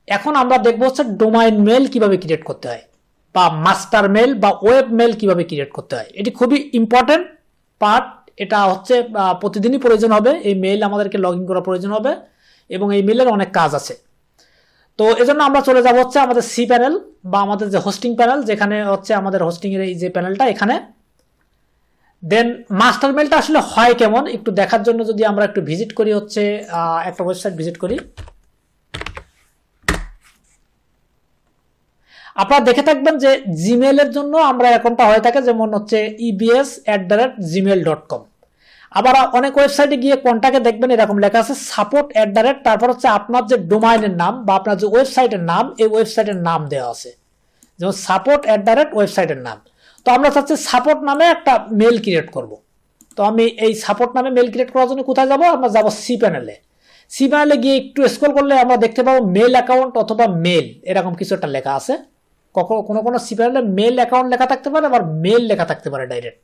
এখন আমরা দেখবো হচ্ছে ডোমাইন মেল কিভাবে ক্রিয়েট করতে হয়, বা মাস্টার মেল বা ওয়েব মেল কিভাবে ক্রিয়েট করতে হয়। এটি খুবই ইম্পর্টেন্ট পার্ট। এটা হচ্ছে প্রতিদিনই প্রয়োজন হবে, এই মেল আমাদেরকে লগ ইন করা প্রয়োজন হবে এবং এই মেলের অনেক কাজ আছে। তো এজন্য আমরা চলে যাব হচ্ছে আমাদের সি প্যানেল বা আমাদের যে হোস্টিং প্যানেল, যেখানে হচ্ছে আমাদের হোস্টিং এর এই যে প্যানেলটা এখানে। দেন মাস্টার মেলটা আসলে হয় কেমন একটু দেখার জন্য যদি আমরা একটু ভিজিট করি, হচ্ছে একটা ওয়েবসাইট ভিজিট করি। আপনারা দেখে থাকবেন যে জিমেলের জন্য আমরা অ্যাকাউন্টটা হয়ে থাকে, যেমন হচ্ছে ebs@gmail.com। আবার অনেক ওয়েবসাইটে গিয়ে কোনটাকে দেখবেন এরকম লেখা আছে সাপোর্ট @ তারপর হচ্ছে আপনার যে ডোমাইনের নাম বা আপনার যে ওয়েবসাইটের নাম, এই ওয়েবসাইটের নাম দেওয়া আছে, যেমন সাপোর্ট @ ওয়েবসাইটের নাম। তো আমরা চাচ্ছি সাপোর্ট নামে একটা মেল ক্রিয়েট করব। তো আমি এই সাপোর্ট নামে মেল ক্রিয়েট করার জন্য কোথায় যাব? আমরা যাব সি প্যানেলে। সি প্যানেলে গিয়ে একটু স্ক্রল করলে আমরা দেখতে পাবো মেল অ্যাকাউন্ট অথবা মেল, এরকম কিছু একটা লেখা আছে। কোনো কোনো সি প্যানেলে মেল অ্যাকাউন্ট লেখা থাকতে পারে, আবার মেল লেখা থাকতে পারে ডাইরেক্ট।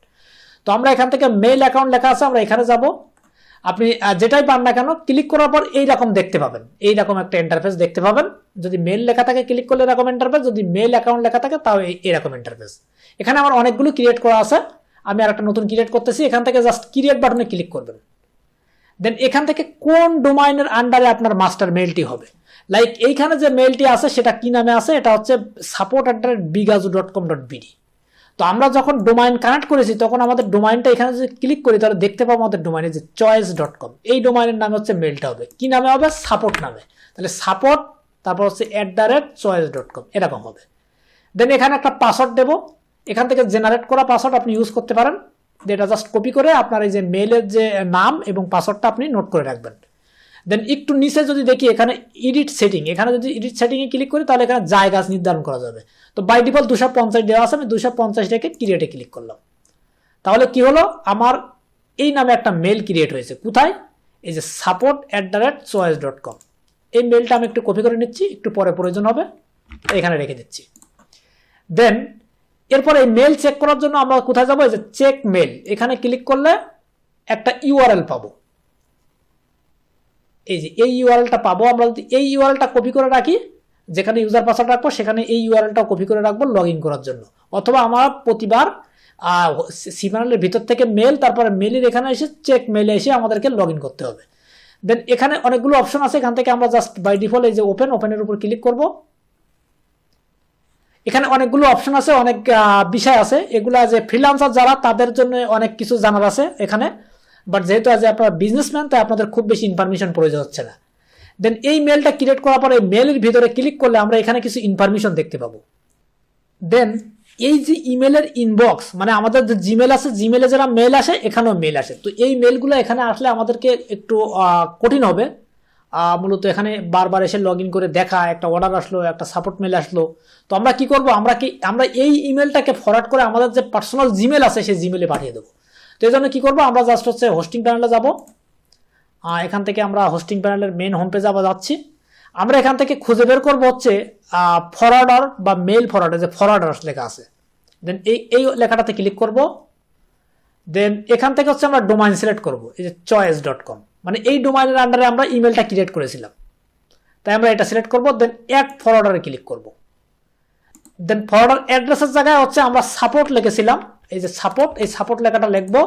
তো আমরা এখান থেকে মেল অ্যাকাউন্ট লেখা আছে, আমরা এখানে যাব। আপনি যেটাই পান না কেন ক্লিক করার পর এইরকম দেখতে পাবেন, এইরকম একটা ইন্টারফেস দেখতে পাবেন। যদি মেল লেখা থাকে ক্লিক করলে এরকম ইন্টারফেস, যদি মেল অ্যাকাউন্ট লেখা থাকে তাও এরকম ইন্টারফেস। এখানে আমার অনেকগুলো ক্রিয়েট করা আছে, আমি আর একটা নতুন ক্রিয়েট করতেছি। এখান থেকে জাস্ট ক্রিয়েট বাটনে ক্লিক করবেন। দেন এখান থেকে কোন ডোমাইনের আন্ডারে আপনার মাস্টার মেলটি হবে, লাইক এইখানে যে মেলটি আছে সেটা কি নামে আছে, এটা হচ্ছে support@bigazu.com.bd। তো আমরা যখন ডোমাইন কানেক্ট করেছি তখন আমাদের ডোমাইনটা এখানে যদি ক্লিক করি তাহলে দেখতে পাবো আমাদের ডোমাইনে যে choice.com, এই ডোমাইনের নামে হচ্ছে মেলটা হবে। কি নামে হবে? সাপোর্ট নামে। তাহলে সাপোর্ট তারপর হচ্ছে @choice.com এরকম হবে। দেন এখানে একটা পাসওয়ার্ড দেব, এখান থেকে জেনারেট করা পাসওয়ার্ড আপনি ইউজ করতে পারেন। এটা জাস্ট কপি করে আপনার এই যে মেলের যে নাম এবং পাসওয়ার্ডটা আপনি নোট করে রাখবেন। দেন একটু নিচে যদি দেখি এখানে এডিট সেটিং, এখানে যদি এডিট সেটিংয়ে ক্লিক করি তাহলে এখানে জায়গা নির্ধারণ করা যাবে। তো বাই ডিফল্ট 250 দেওয়া আছে, আমি 250 রেখে ক্রিয়েটে ক্লিক করলাম। তাহলে কি হলো, আমার এই নামে একটা মেল ক্রিয়েট হয়েছে। কোথায়? এই যে support@choice.com। এই মেলটা আমি একটু কপি করে নিচ্ছি, একটু পরে প্রয়োজন হবে, এখানে রেখে দিচ্ছি। দেন এরপর এই মেল চেক করার জন্য আমরা কোথায় যাবো? এই যে চেক মেল, এখানে ক্লিক করলে একটা ইউআরএল পাবো। এই যে এই ইউআরএলটা পাবো। আমরা যদি এই ইউআরএলটা কপি করে রাখি, যেখানে ইউজার পাসওয়ার্ড রাখবো সেখানে এই ইউআরএলটাও কপি করে রাখবো লগ ইন করার জন্য। অথবা আমার প্রতিবার সি প্যানেলের ভিতর থেকে মেল, তারপরে মেলের এখানে এসে চেক মেলে এসে আমাদেরকে লগ ইন করতে হবে। দেন এখানে অনেকগুলো অপশন আছে, এখান থেকে আমরা জাস্ট বাই ডিফল্ট এই যে ওপেনের উপর ক্লিক করব। এখানে অনেকগুলো অপশন আছে, অনেক বিষয় আছে। এগুলা যে ফ্রিল্যান্সার যারা তাদের জন্য অনেক কিছু জানার আছে এখানে, বাট যেহেতু আজ আপনারা বিজনেসম্যান তাই আপনাদের খুব বেশি ইনফরমেশন প্রয়োজন হচ্ছে না। দেন এই মেলটা ক্রিয়েট করার পরে মেলের ভিতরে ক্লিক করলে আমরা এখানে কিছু ইনফরমেশন দেখতে পাবো। দেন এই যে ইমেলের ইনবক্স, মানে আমাদের যে জিমেল আছে, জিমেলে যারা মেল আসে এখানেও মেল আসে। তো এই মেলগুলো এখানে আসলে আমাদেরকে একটু কঠিন হবে। মূলত এখানে বারবার এসে লগ ইন করে দেখা, একটা অর্ডার আসলো, একটা সাপোর্ট মেল আসলো। তো আমরা কি করব, আমরা এই ইমেলটাকে ফরওয়ার্ড করে আমাদের যে পার্সোনাল জিমেল আছে সেই জিমেলে পাঠিয়ে দেবো। তো এই জন্য কি করবো, আমরা জাস্ট হচ্ছে হোস্টিং প্যানেলে যাব। এখান থেকে আমরা হোস্টিং প্যানেলের মেন হোম পেজে যাচ্ছি। আমরা এখান থেকে খুঁজে বের করবো হচ্ছে ফরওয়ার্ডার বা মেল ফরওয়ার্ডার, যে ফরওয়ার্ডার লেখা আছে। দেন এই লেখাটাতে ক্লিক করব। দেন এখান থেকে হচ্ছে আমরা ডোমাইন সিলেক্ট করবো, এই যে choice.com, মানে এই ডোমাইনের আন্ডারে আমরা ইমেলটা ক্রিয়েট করেছিলাম, তাই আমরা এটা সিলেক্ট করবো। দেন অ্যাড ফরওয়ার্ডারে ক্লিক করব। দেন ফরওয়ার্ডার অ্যাড্রেসের জায়গায় হচ্ছে আমরা সাপোর্ট লিখেছিলাম, এই যে সাপোর্ট, এই সাপোর্ট লেখাটা লিখবো।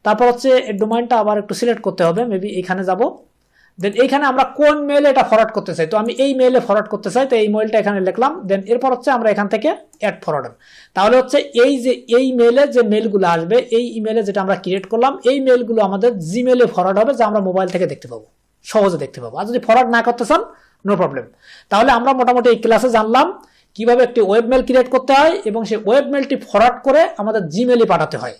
তারপর হচ্ছে এই ডোমাইনটা আবার একটু সিলেক্ট করতে হবে, মেবি এইখানে যাব। দেন এইখানে আমরা কোন মেলে এটা ফরওয়ার্ড করতে চাই, তো আমি এই মেলে ফরওয়ার্ড করতে চাই, তো এই মেলটা এখানে লিখলাম। দেন এরপর হচ্ছে আমরা এখান থেকে অ্যাড ফরওয়ার্ডার, তাহলে হচ্ছে এই যে এই মেলে যে মেলগুলো আসবে, এই ইমেলে যেটা আমরা ক্রিয়েট করলাম, এই মেলগুলো আমাদের জিমেলে ফরওয়ার্ড হবে, যা আমরা মোবাইল থেকে দেখতে পাবো, সহজে দেখতে পাবো। আর যদি ফরওয়ার্ড না করতে চান নো প্রবলেম। তাহলে আমরা মোটামুটি এই ক্লাসে জানলাম কিভাবে একটি ওয়েব মেল ক্রিয়েট করতে হয় এবং সেই ওয়েব মেলটি ফরওয়ার্ড করে আমাদের জিমেলে পাঠাতে হয়।